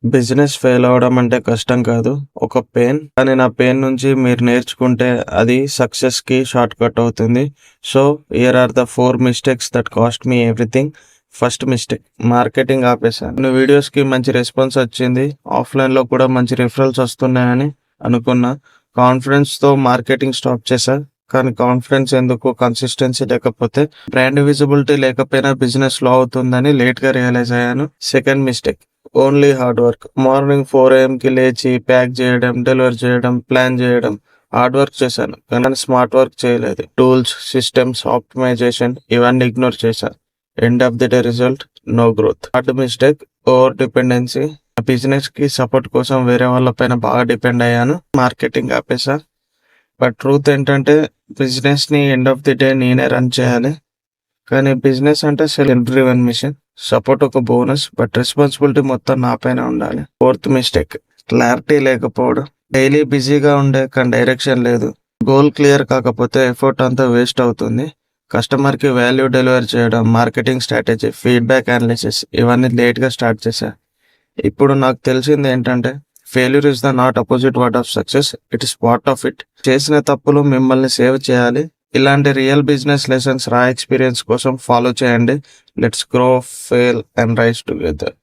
Business fail అవ్వడం అంటే కష్టం కాదు. ఒక పెయిన్. కానీ నా పెయిన్ నుంచి మీరు నేర్చుకుంటే అది సక్సెస్‌కి షార్ట్‌కట్ అవుతుంది. So, here are the 4 mistakes that cost me everything. First mistake marketing ఆపేసా. కొన్ని వీడియోస్‌కి మంచి రెస్పాన్స్ వచ్చింది. ఆఫ్‌లైన్‌లో కూడా మంచి రిఫరల్స్ వస్తున్నాయని అనుకున్నా. కాన్ఫిడెన్స్‌తో మార్కెటింగ్ స్టాప్ చేశా. కానీ కాన్ఫిడెన్స్ ఎందుకు, కన్సిస్టెన్సీ లేకపోతే, బ్రాండ్ విజిబిలిటీ లేకపోయినా బిజినెస్ స్లో అవుతుందని లేట్‌గా రియలైజ్ అయ్యాను. Second mistake only hard work. Morning 4 AM లేచి ప్యాక్ చేయడం, డెలివర్ చేయడం, ప్లాన్ చేయడం. హార్డ్ వర్క్ చేశాను కానీ స్మార్ట్ వర్క్ చేయలేదు. టూల్స్, సిస్టమ్స్, ఆప్టిమైజేషన్ ఇవన్నీ ఇగ్నోర్ చేశా. End of the day result no growth. Third mistake over dependency. Business కి సపోర్ట్ కోసం వేరే వాళ్ళ పైన బాగా డిపెండ్ అయ్యాను. మార్కెటింగ్ ఆపేసా. బట్ ట్రూత్ ఏంటంటే బిజినెస్ ని ఎండ్ ఆఫ్ ది డే నేనే రన్ చేయాలి. కానీ బిజినెస్ అంటే సెల్ఫ్ డ్రివెన్ మిషన్. సపోర్ట్ ఒక బోనస్, బట్ రెస్పాన్సిబిలిటీ మొత్తం నా పైన ఉండాలి. ఫోర్త్ మిస్టేక్ క్లారిటీ లేకపోవడం. డైలీ బిజీగా ఉండే కానీ డైరెక్షన్ లేదు. గోల్ క్లియర్ కాకపోతే ఎఫర్ట్ అంతా వేస్ట్ అవుతుంది. కస్టమర్కి వాల్యూ డెలివర్ చేయడం, మార్కెటింగ్ స్ట్రాటజీ, ఫీడ్బ్యాక్ అనాలిసిస్ ఇవన్నీ లేట్గా స్టార్ట్ చేశా. ఇప్పుడు నాకు తెలిసింది ఏంటంటే failure is the not opposite word of success, it is part of it. చేసిన తప్పులు మిమ్మల్ని సేవ్ చేయాలి. ఇలాంటి real business lessons raw experience కోసం ఫాలో చేయండి. Let's grow, fail and rise together.